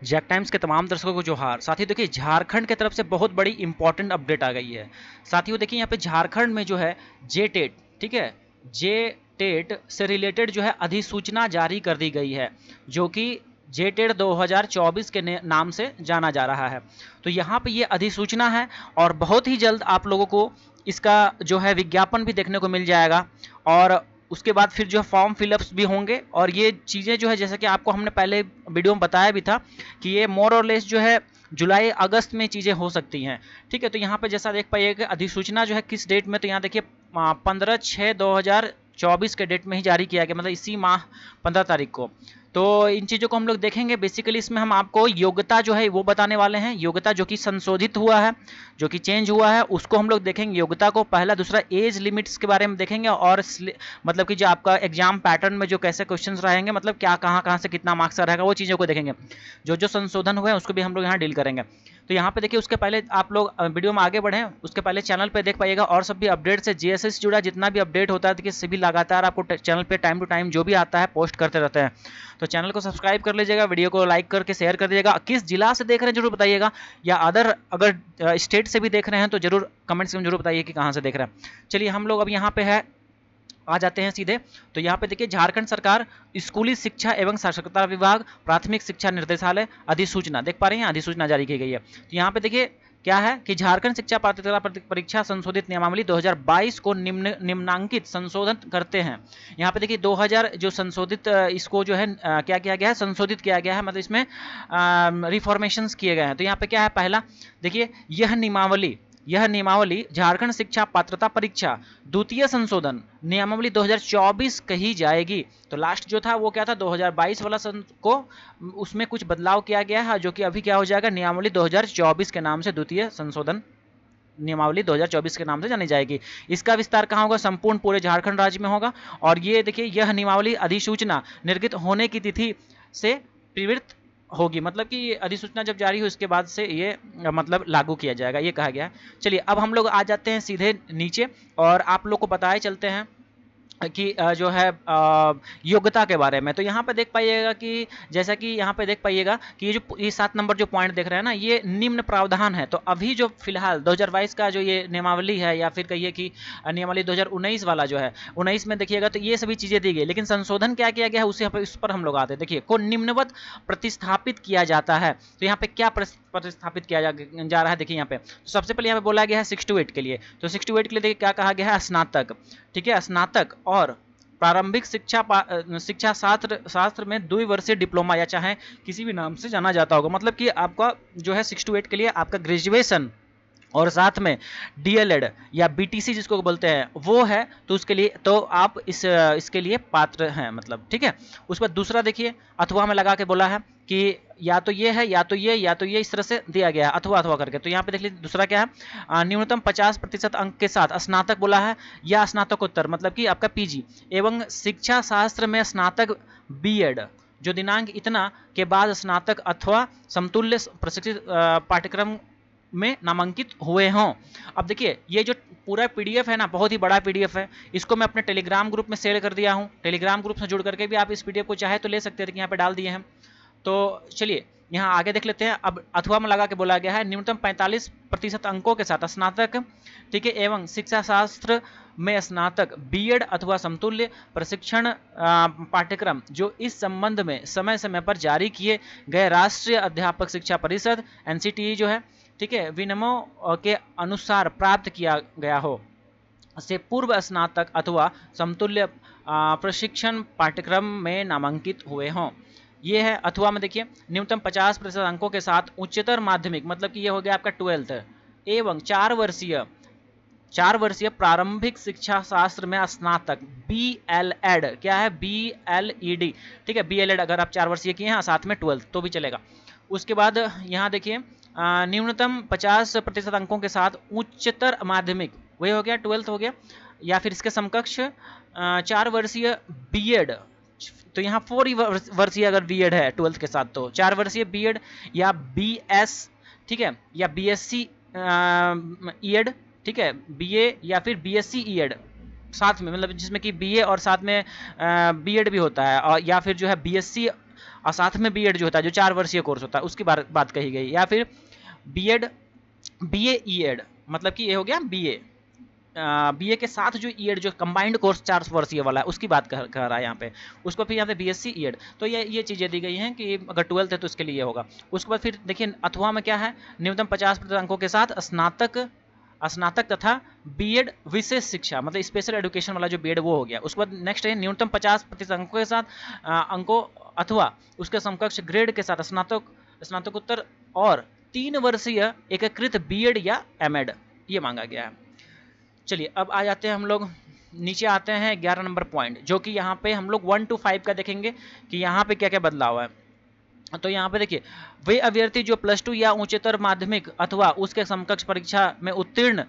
Jack times के तमाम दर्शकों को जोहार। साथियों देखिए, झारखंड की तरफ से बहुत बड़ी इंपॉर्टेंट अपडेट आ गई है। साथियों देखिए, यहाँ पे झारखंड में जो है जे टेट, ठीक है, जे टेट से रिलेटेड जो है अधिसूचना जारी कर दी गई है, जो कि जे टेट 2024 के नाम से जाना जा रहा है। तो यहाँ पे ये अधिसूचना है और बहुत ही जल्द आप लोगों को इसका जो है विज्ञापन भी देखने को मिल जाएगा, और उसके बाद फिर जो है फॉर्म फिलअप्स भी होंगे। और ये चीज़ें जो है, जैसे कि आपको हमने पहले वीडियो में बताया भी था कि ये मोर और लेस जो है जुलाई अगस्त में चीज़ें हो सकती हैं। ठीक है, तो यहाँ पे जैसा देख पाइएगा अधिसूचना जो है किस डेट में, तो यहाँ देखिए 15/6/2024 के डेट में ही जारी किया गया, मतलब इसी माह 15 तारीख को। तो इन चीज़ों को हम लोग देखेंगे। बेसिकली इसमें हम आपको योग्यता जो है वो बताने वाले हैं, योग्यता जो कि संशोधित हुआ है, जो कि चेंज हुआ है, उसको हम लोग देखेंगे योग्यता को। पहला, दूसरा एज लिमिट्स के बारे में देखेंगे, और मतलब कि जो आपका एग्जाम पैटर्न में जो कैसे क्वेश्चंस रहेंगे, मतलब क्या कहाँ से कितना मार्क्स रहेगा, वो चीज़ों को देखेंगे। जो जो संशोधन हुए हैं उसको भी हम लोग यहाँ डील करेंगे। तो यहाँ पे देखिए, उसके पहले आप लोग वीडियो में आगे बढ़ें उसके पहले चैनल पे देख पाइएगा और सब भी अपडेट से जीएसएस जुड़ा जितना भी अपडेट होता है, देखिए सभी लगातार आपको चैनल पे टाइम टू टाइम जो भी आता है पोस्ट करते रहते हैं। तो चैनल को सब्सक्राइब कर लीजिएगा, वीडियो को लाइक करके शेयर कर दीजिएगा। किस जिला से देख रहे हैं जरूर बताइएगा, या अदर अगर स्टेट से भी देख रहे हैं तो जरूर कमेंट्स में जरूर बताइए कि कहाँ से देख रहे हैं। चलिए हम लोग अब यहाँ पे है आ जाते हैं सीधे। तो यहाँ पे देखिए, झारखंड सरकार स्कूली शिक्षा एवं साक्षरता विभाग प्राथमिक शिक्षा निर्देशालय अधिसूचना देख पा रहे हैं, अधिसूचना जारी की गई है। तो यहाँ पे देखिए क्या है कि झारखंड शिक्षा पात्रता परीक्षा संशोधित नियमावली 2022 को निम्नांकित संशोधन करते हैं। यहाँ पे देखिए 2000 जो संशोधित इसको जो है क्या किया गया है, संशोधित किया गया है, मतलब इसमें रिफॉर्मेशंस किए गए हैं। तो यहाँ पे क्या है, पहला देखिए, यह नियमावली झारखंड शिक्षा पात्रता परीक्षा द्वितीय संशोधन नियमावली 2024 कही जाएगी। तो लास्ट जो था वो क्या था, 2022 वाला को उसमें कुछ बदलाव किया गया है, जो कि अभी क्या हो जाएगा, नियमावली 2024 के नाम से द्वितीय संशोधन नियमावली 2024 के नाम से जानी जाएगी। इसका विस्तार कहाँ होगा, संपूर्ण पूरे झारखंड राज्य में होगा। और ये देखिए, यह नियमावली अधिसूचना निर्गत होने की तिथि से प्रवृत्त होगी, मतलब कि अधिसूचना जब जारी हो इसके बाद से ये मतलब लागू किया जाएगा, ये कहा गया है। चलिए अब हम लोग आ जाते हैं सीधे नीचे, और आप लोग को बताए चलते हैं कि जो है योग्यता के बारे में। तो यहाँ पे देख पाइएगा कि जैसा कि यहाँ पे देख पाइएगा कि ये 7 नंबर जो पॉइंट देख रहे हैं ना, ये निम्न प्रावधान है। तो अभी जो फिलहाल 2022 का जो ये नियमावली है, या फिर कहिए कि नियमावली 2019 वाला जो है, 19 में देखिएगा तो ये सभी चीज़ें दी गई, लेकिन संशोधन क्या किया गया है उसे उस पर हम लोग आते हैं। देखिए, को निम्नवत प्रतिस्थापित किया जाता है। तो यहाँ पे क्या प्रतिस्थापित किया जा रहा है, देखिए यहाँ पे तो सबसे पहले यहाँ पे बोला गया है 6 to 8 के लिए। तो 6 to 8 के लिए देखिए क्या कहा गया है, स्नातक, ठीक है, स्नातक और प्रारंभिक शिक्षा शास्त्र में 2 वर्षीय डिप्लोमा, या चाहे किसी भी नाम से जाना जाता होगा, मतलब कि आपका जो है 6 to 8 के लिए आपका ग्रेजुएशन और साथ में डीएलएड या बीटीसी जिसको बोलते हैं वो है, तो उसके लिए तो आप इसके लिए पात्र हैं, मतलब ठीक है। उसके बाद दूसरा देखिए, अथवा में लगा के बोला है कि या तो ये है, या तो ये, या तो ये, इस तरह से दिया गया है अथवा अथवा करके। तो यहाँ पे देख लीजिए दूसरा क्या है, न्यूनतम 50% अंक के साथ स्नातक बोला है, या स्नातकोत्तर मतलब कि आपका पीजी एवं शिक्षा शास्त्र में स्नातक बीएड जो दिनांक इतना के बाद स्नातक अथवा समतुल्य प्रशिक्षित पाठ्यक्रम में नामांकित हुए हों। अब देखिए, ये जो पूरा पीडीएफ है ना, बहुत ही बड़ा पीडीएफ है। इसको मैं अपने टेलीग्राम ग्रुप में शेयर कर दिया हूँ। टेलीग्राम ग्रुप से जुड़ करके भी आप इस पीडीएफ को चाहे तो ले सकते हैं, यहाँ पे डाल दिए हैं। तो चलिए यहाँ आगे देख लेते हैं। अब अथवा में लगा के बोला गया है न्यूनतम 45% अंकों के साथ स्नातक, ठीक है, एवं शिक्षा शास्त्र में स्नातक बीएड अथवा समतुल्य प्रशिक्षण पाठ्यक्रम जो इस संबंध में समय समय पर जारी किए गए राष्ट्रीय अध्यापक शिक्षा परिषद एनसीटीई जो है, ठीक है, विनियमों के अनुसार प्राप्त किया गया हो से पूर्व स्नातक अथवा समतुल्य प्रशिक्षण पाठ्यक्रम में नामांकित हुए हों। ये है अथवा में देखिए, न्यूनतम 50% अंकों के साथ उच्चतर माध्यमिक, मतलब कि ये हो गया आपका 12th, एवं 4 वर्षीय प्रारंभिक शिक्षा शास्त्र में स्नातक बीएलएड, क्या है बीएलईडी, ठीक है, बीएलएड अगर आप 4 वर्षीय किए हैं साथ में 12th तो भी चलेगा। उसके बाद यहाँ देखिए न्यूनतम 50% अंकों के साथ उच्चतर माध्यमिक, वही हो गया 12th हो गया, या फिर इसके समकक्ष 4 वर्षीय बीएड। तो यहाँ 4 वर्षीय अगर बीएड है 12th के साथ तो 4 वर्षीय बीएड या बीएस, ठीक है, या बीएससी ईएड, ठीक है, बीए या फिर बीएससी ईएड साथ में, मतलब जिसमें कि बीए और साथ में बीएड भी होता है, और या फिर जो है बीएससी और साथ में बीएड जो होता है, जो 4 वर्षीय कोर्स होता है, उसकी बात कही गई। या फिर बीएड, बीए ईएड, मतलब कि ये हो गया बीए, बीए के साथ जो ईएड, जो कंबाइंड कोर्स 4 वर्षीय वाला है, उसकी बात कर रहा है यहाँ पे। उसको फिर यहाँ पे बीएससी ईएड। तो ये चीज़ें दी गई हैं कि अगर 12th है तो उसके लिए होगा। उसके बाद फिर देखिए अथवा में क्या है, न्यूनतम 50% अंकों के साथ स्नातक तथा बीएड विशेष शिक्षा, मतलब स्पेशल एजुकेशन वाला जो बीएड वो हो गया। उसके बाद नेक्स्ट है न्यूनतम 50% अंकों के साथ अंकों अथवा उसके समकक्ष ग्रेड के साथ स्नातकोत्तर और 3 वर्षीय एकीकृत बीएड या एमएड, ये मांगा गया है। चलिए अब आ जाते हैं हम लोग, नीचे आते हैं 11 नंबर पॉइंट, जो कि यहाँ पे हम लोग 1 to 5 का देखेंगे कि यहाँ पे क्या क्या बदलाव है। तो यहाँ पे देखिए, वे अभ्यर्थी जो प्लस 2 या उच्चतर माध्यमिक अथवा उसके समकक्ष परीक्षा में उत्तीर्ण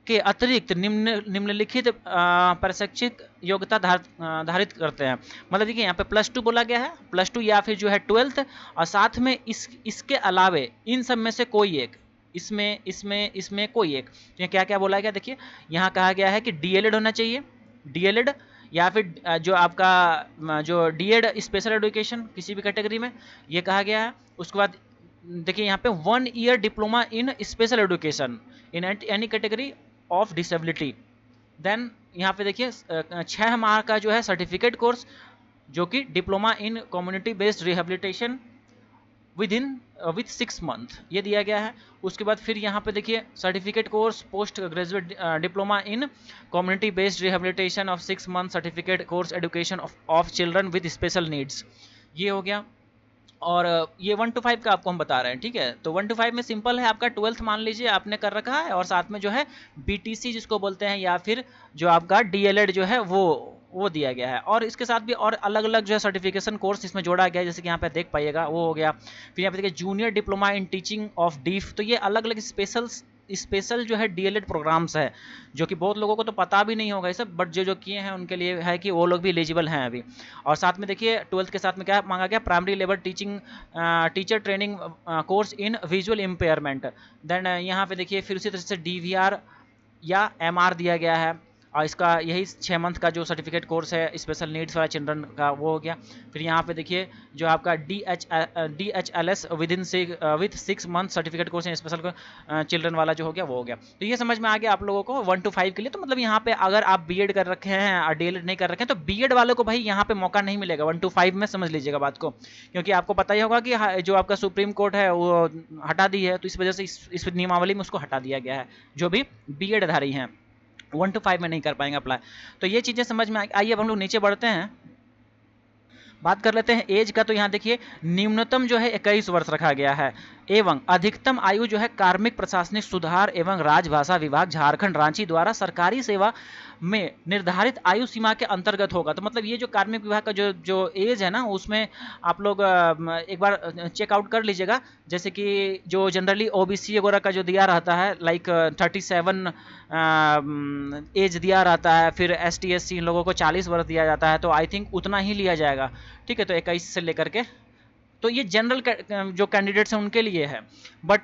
के अतिरिक्त निम्नलिखित प्रशिक्षित योग्यता धारित करते हैं। मतलब देखिए यहाँ पे +2 बोला गया है, +2 या फिर जो है 12th, और साथ में इसके अलावे इन सब में से कोई एक, इसमें कोई एक, तो क्या क्या बोला गया, देखिए यहाँ कहा गया है कि डीएलएड होना चाहिए, डीएलएड या फिर जो आपका जो डीएड स्पेशल एजुकेशन किसी भी कैटेगरी में, ये कहा गया है। उसके बाद देखिए यहाँ पे 1 year diploma in special education in any category of disability. Then यहाँ पे देखिए 6 माह का जो है सर्टिफिकेट कोर्स, जो कि diploma in community based rehabilitation with 6 month, ये दिया गया है। उसके बाद फिर यहाँ पे देखिए certificate course post graduate diploma in community based rehabilitation of 6 month certificate course education of children with special needs, ये हो गया। और ये 1 to 5 का आपको हम बता रहे हैं, ठीक है। तो 1 to 5 में सिंपल है, आपका 12th मान लीजिए आपने कर रखा है, और साथ में जो है बीटीसी जिसको बोलते हैं, या फिर जो आपका डीएलएड जो है वो दिया गया है। और इसके साथ भी और अलग अलग जो है सर्टिफिकेशन कोर्स इसमें जोड़ा गया है, जैसे कि यहाँ पे देख पाइएगा, वो हो गया। फिर यहाँ पे देखिए junior diploma in teaching of deaf, तो ये अलग अलग स्पेशल जो है डीएलएड प्रोग्राम्स है, जो कि बहुत लोगों को तो पता भी नहीं होगा ये सब, बट जो किए हैं उनके लिए है कि वो लोग भी एलिजिबल हैं अभी। और साथ में देखिए 12th के साथ में क्या मांगा गया, primary level teacher training course in visual impairment. Then यहाँ पे देखिए फिर उसी तरह से डीवीआर या एमआर दिया गया है, और इसका यही 6 मंथ का जो सर्टिफिकेट कोर्स है स्पेशल नीड्स वाला चिल्ड्रन का, वो हो गया। फिर यहाँ पे देखिए जो आपका DHLS with 6 month certificate course है स्पेशल चिल्ड्रन वाला जो हो गया, वो हो गया। तो ये समझ में आ गया आप लोगों को 1 to 5 के लिए। तो मतलब यहाँ पे अगर आप बीएड कर रखे हैं और डीएलएड नहीं कर रखे हैं, तो बीएड वालों को भाई यहाँ पे मौका नहीं मिलेगा 1 to 5 में, समझ लीजिएगा बात को, क्योंकि आपको पता ही होगा कि जो आपका सुप्रीम कोर्ट है वो हटा दी है, तो इस वजह से इस नियमावली में उसको हटा दिया गया है, जो भी बीएड धारी हैं 1 to 5 में नहीं कर पाएंगे अप्लाई। तो ये चीज़ें समझ में आइए। अब हम लोग नीचे बढ़ते हैं, बात कर लेते हैं एज का। तो यहाँ देखिए न्यूनतम जो है 21 वर्ष रखा गया है, एवं अधिकतम आयु जो है कार्मिक प्रशासनिक सुधार एवं राजभाषा विभाग झारखंड रांची द्वारा सरकारी सेवा में निर्धारित आयु सीमा के अंतर्गत होगा। तो मतलब ये जो कार्मिक विभाग का जो एज है ना, उसमें आप लोग एक बार चेकआउट कर लीजिएगा। जैसे कि जो जनरली ओबीसी वगैरह का जो दिया रहता है, लाइक 37 एज दिया रहता है, फिर ST SC इन लोगों को 40 वर्ष दिया जाता है, तो आई थिंक उतना ही लिया जाएगा, ठीक है। तो 21 से लेकर के, तो ये जनरल जो कैंडिडेट्स हैं उनके लिए है। बट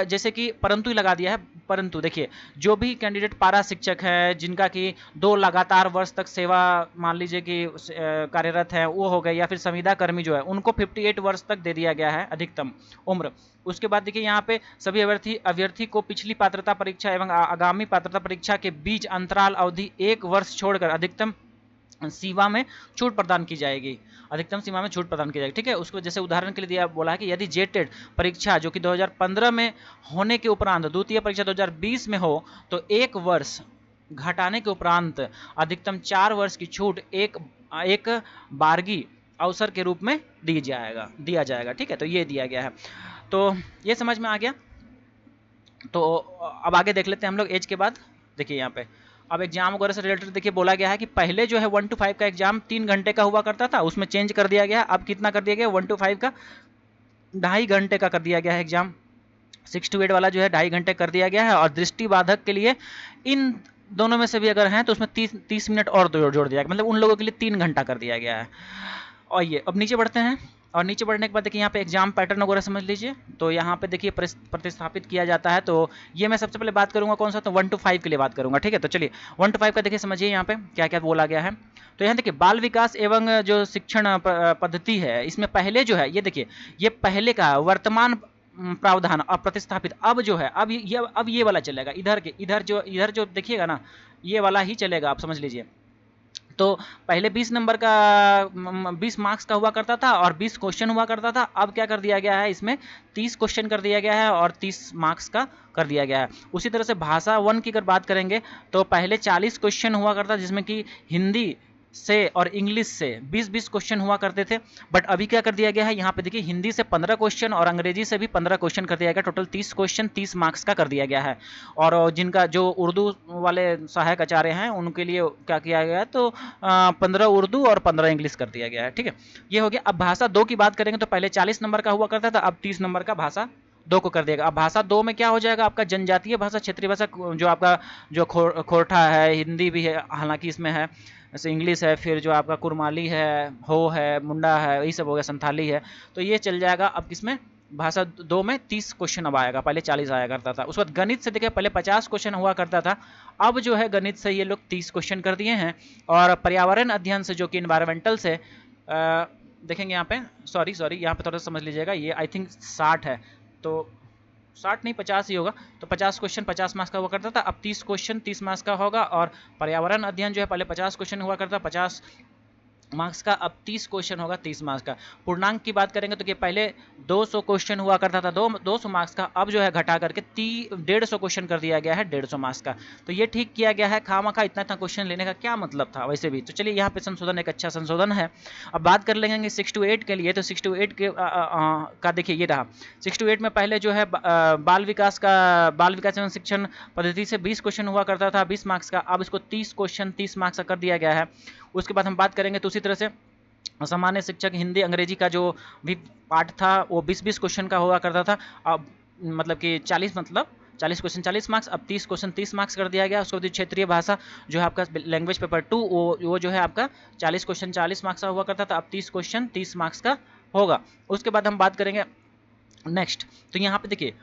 जैसे कि परंतु ही लगा दिया है, परंतु देखिए जो भी कैंडिडेट पारा शिक्षक है, जिनका कि 2 लगातार वर्ष तक सेवा मान लीजिए कि कार्यरत है, वो हो गए, या फिर संविदा कर्मी जो है उनको 58 वर्ष तक दे दिया गया है अधिकतम उम्र। उसके बाद देखिए यहाँ पे सभी अभ्यर्थी को पिछली पात्रता परीक्षा एवं आगामी पात्रता परीक्षा के बीच अंतराल अवधि 1 वर्ष छोड़कर अधिकतम सीमा में छूट प्रदान की जाएगी, अधिकतम सीमा में छूट प्रदान की जाएगी, ठीक है। उसको जैसे उदाहरण के लिए दिया, बोला है कि यदि जेटेड परीक्षा जो कि 2015 में होने के उपरांत द्वितीय परीक्षा 2020 में हो, तो 1 वर्ष घटाने के उपरांत अधिकतम 4 वर्ष की छूट एक बारगी अवसर के रूप में दिया जाएगा, ठीक है। तो ये दिया गया है, तो ये समझ में आ गया। तो अब आगे देख लेते हैं हम लोग एज के बाद। देखिए यहाँ पे अब एग्जाम वगैरह से रिलेटेड देखिए बोला गया है कि पहले जो है 1 to 5 का एग्जाम 3 घंटे का हुआ करता था, उसमें चेंज कर दिया गया। अब कितना कर दिया गया, 1 to 5 का 2.5 घंटे का कर दिया गया है एग्जाम। 6 to 8 वाला जो है 2.5 घंटे कर दिया गया है। और दृष्टिबाधक के लिए इन दोनों में से भी अगर हैं तो उसमें 30 मिनट और जोड़ दिया गया, मतलब उन लोगों के लिए 3 घंटा कर दिया गया है। और ये अब नीचे बढ़ते हैं, और नीचे बढ़ने के बाद देखिए यहाँ पे एग्जाम पैटर्न वगैरह समझ लीजिए। तो यहाँ पे देखिए प्रतिस्थापित किया जाता है। तो ये मैं सबसे पहले बात करूंगा कौन सा, तो 1 to 5 के लिए बात करूंगा, ठीक है। तो चलिए 1 to 5 का देखिए समझिए यहाँ पे क्या क्या बोला गया है। तो यहाँ देखिए बाल विकास एवं जो शिक्षण पद्धति है, इसमें पहले जो है ये देखिए, ये पहले का वर्तमान प्रावधान और प्रतिस्थापित अब जो है, अब ये वाला चलेगा, इधर जो देखिएगा ना, ये वाला ही चलेगा, आप समझ लीजिए। तो पहले 20 नंबर का 20 मार्क्स का हुआ करता था और 20 क्वेश्चन हुआ करता था। अब क्या कर दिया गया है, इसमें 30 क्वेश्चन कर दिया गया है और 30 मार्क्स का कर दिया गया है। उसी तरह से भाषा 1 की अगर बात करेंगे तो पहले 40 क्वेश्चन हुआ करता, जिसमें कि हिंदी से और इंग्लिश से 20-20 क्वेश्चन हुआ करते थे। बट अभी क्या कर दिया गया है, यहाँ पे देखिए हिंदी से 15 क्वेश्चन और अंग्रेजी से भी 15 क्वेश्चन कर दिया गया। टोटल 30 क्वेश्चन 30 मार्क्स का कर दिया गया है। और जिनका जो उर्दू वाले सहायक आचार्य हैं उनके लिए क्या किया गया है, तो 15 उर्दू और 15 इंग्लिश कर दिया गया है, ठीक है। ये हो गया। अब भाषा 2 की बात करेंगे तो पहले 40 नंबर का हुआ करता था, अब 30 नंबर का भाषा 2 को कर दिया। अब भाषा 2 में क्या हो जाएगा, आपका जनजातीय भाषा, क्षेत्रीय भाषा, जो आपका जो खोरठा है, हिंदी भी है हालांकि इसमें है, जैसे इंग्लिश है, फिर जो आपका कुरमाली है, हो है, मुंडा है, यही सब हो गया, संथाली है। तो ये चल जाएगा। अब किसमें, भाषा 2 में 30 क्वेश्चन अब आएगा, पहले 40 आया करता था। उसके बाद गणित से देखिए पहले 50 क्वेश्चन हुआ करता था, अब जो है गणित से ये लोग 30 क्वेश्चन कर दिए हैं। और पर्यावरण अध्ययन से, जो कि इन्वायरमेंटल से देखेंगे यहाँ पे, सॉरी यहाँ पे थोड़ा समझ लीजिएगा, ये आई थिंक 60 है, तो 60 नहीं 50 ही होगा। तो 50 क्वेश्चन 50 मार्क्स का हुआ करता था, अब 30 क्वेश्चन 30 मार्क्स का होगा। और पर्यावरण अध्ययन जो है पहले 50 क्वेश्चन हुआ करता, 50 मार्क्स का, अब 30 क्वेश्चन होगा 30 मार्क्स का। पूर्णांक की बात करेंगे तो कि पहले 200 क्वेश्चन हुआ करता था, 200 मार्क्स का, अब जो है घटा करके 150 क्वेश्चन कर दिया गया है 150 मार्क्स का। तो ये ठीक किया गया है, खामखा इतना क्वेश्चन लेने का क्या मतलब था वैसे भी। तो चलिए यहाँ पे संशोधन एक अच्छा संशोधन है। अब बात कर लेंगे 6 to 8 के लिए। तो 6 to 8 के का देखिए ये रहा। 6 to 8 में पहले जो है बाल विकास एवं शिक्षण पद्धति से 20 क्वेश्चन हुआ करता था 20 मार्क्स का, अब इसको 30 क्वेश्चन 30 मार्क्स का कर दिया गया है। उसके बाद हम बात करेंगे तो उसी तरह से सामान्य शिक्षक हिंदी अंग्रेजी का जो भी पार्ट था वो 20-20 क्वेश्चन का हुआ करता था। अब मतलब कि 40 क्वेश्चन 40 मार्क्स, अब 30 क्वेश्चन 30 मार्क्स कर दिया गया। उसके बाद क्षेत्रीय भाषा जो है आपका लैंग्वेज पेपर 2, वो जो है आपका 40 क्वेश्चन 40 मार्क्स का हुआ करता था, अब 30 क्वेश्चन 30 मार्क्स का होगा। उसके बाद हम बात करेंगे नेक्स्ट। तो यहाँ पे देखिए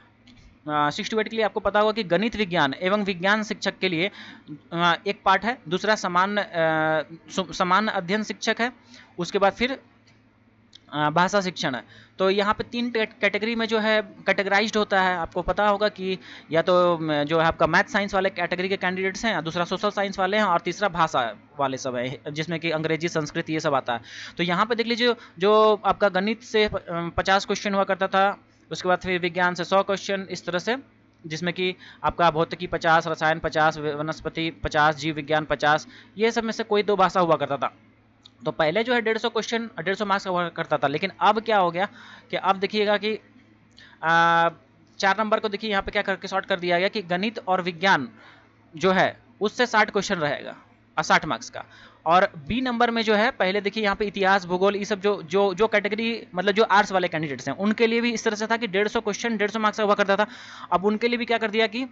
6 to 8 के लिए आपको पता होगा कि गणित विज्ञान एवं विज्ञान शिक्षक के लिए एक पार्ट है, दूसरा समान अध्ययन शिक्षक है, उसके बाद फिर भाषा शिक्षण है। तो यहाँ पे 3 कैटेगरी में जो है कैटेगराइज्ड होता है। आपको पता होगा कि या तो जो है आपका मैथ साइंस वाले कैटेगरी के कैंडिडेट्स हैं, दूसरा सोशल साइंस वाले हैं, और तीसरा भाषा वाले सब हैं, जिसमें कि अंग्रेजी संस्कृत ये सब आता है। तो यहाँ पे देख लीजिए जो आपका गणित से 50 क्वेश्चन हुआ करता था, उसके बाद फिर विज्ञान से 100 क्वेश्चन, इस तरह से, जिसमें कि आपका भौतिकी 50, रसायन 50, वनस्पति 50, जीव विज्ञान 50, ये सब में से कोई 2 भाषा हुआ करता था। तो पहले जो है 150 क्वेश्चन 150 मार्क्स का हुआ करता था, लेकिन अब क्या हो गया कि अब देखिएगा कि 4 नंबर को देखिए यहाँ पे क्या करके शॉर्ट कर दिया गया कि गणित और विज्ञान जो है उससे 60 क्वेश्चन रहेगा 60 मार्क्स का। और बी नंबर में जो है पहले देखिए यहाँ पे इतिहास भूगोल ये सब जो कैटेगरी मतलब जो आर्ट्स वाले कैंडिडेट्स हैं उनके लिए भी इस तरह से था कि 150 क्वेश्चन 150 मार्क्स का हुआ करता था। अब उनके लिए भी क्या कर दिया कि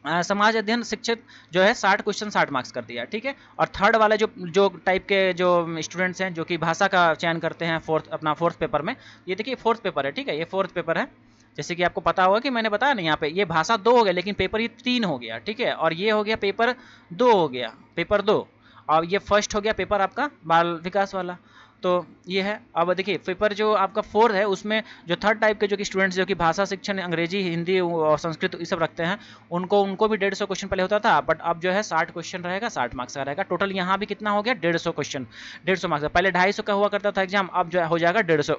समाज अध्ययन शिक्षक जो है 60 क्वेश्चन 60 मार्क्स कर दिया, ठीक है। और थर्ड वाले जो टाइप के जो स्टूडेंट्स हैं जो कि भाषा का चयन करते हैं फोर्थ पेपर में, ये देखिए फोर्थ पेपर है, ठीक है, ये फोर्थ पेपर है। जैसे कि आपको पता होगा कि मैंने बताया ना यहाँ पे ये भाषा 2 हो गया, लेकिन पेपर ये 3 हो गया, ठीक है। और ये हो गया पेपर 2 हो गया, पेपर 2, और ये फर्स्ट हो गया पेपर आपका बाल विकास वाला। तो ये है। अब देखिए पेपर जो आपका 4 है उसमें जो थर्ड टाइप के जो कि स्टूडेंट्स जो कि भाषा शिक्षण अंग्रेजी हिंदी और संस्कृत ये सब रखते हैं उनको भी 150 क्वेश्चन पहले होता था, बट अब जो है 60 क्वेश्चन रहेगा 60 मार्क्स का रहेगा। टोटल यहाँ भी कितना हो गया 150 क्वेश्चन 150 मार्क्स का। पहले 250 का हुआ करता था एग्जाम, अब जो हो जाएगा 150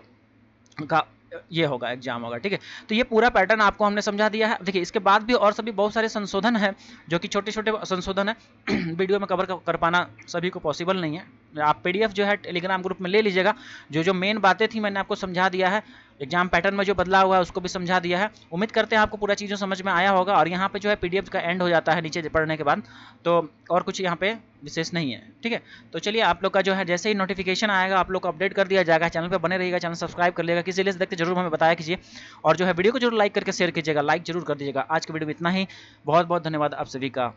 का ये होगा एग्जाम होगा, ठीक है। तो ये पूरा पैटर्न आपको हमने समझा दिया है। देखिए इसके बाद भी और सभी बहुत सारे संशोधन है जो कि छोटे छोटे संशोधन है वीडियो में कवर कर पाना सभी को पॉसिबल नहीं है। आप पीडीएफ जो है टेलीग्राम ग्रुप में ले लीजिएगा, जो मेन बातें थी मैंने आपको समझा दिया है, एग्जाम पैटर्न में जो बदलाव हुआ है उसको भी समझा दिया है। उम्मीद करते हैं आपको पूरा चीज़ों समझ में आया होगा। और यहाँ पे जो है पीडीएफ का एंड हो जाता है नीचे पढ़ने के बाद, तो और कुछ यहाँ पे विशेष नहीं है, ठीक है। तो चलिए आप लोग का जो है जैसे ही नोटिफिकेशन आएगा आप लोग को अपडेट कर दिया जाएगा। चैनल पर बने रहिएगा, चैनल सब्सक्राइब कर लिएगा, किसी लिए देखते जरूर हमें बताया कीजिए, और जो है वीडियो को जरूर लाइक करके शेयर कीजिएगा, लाइक जरूर कर दीजिएगा। आज के वीडियो में इतना ही, बहुत बहुत धन्यवाद आप सभी का।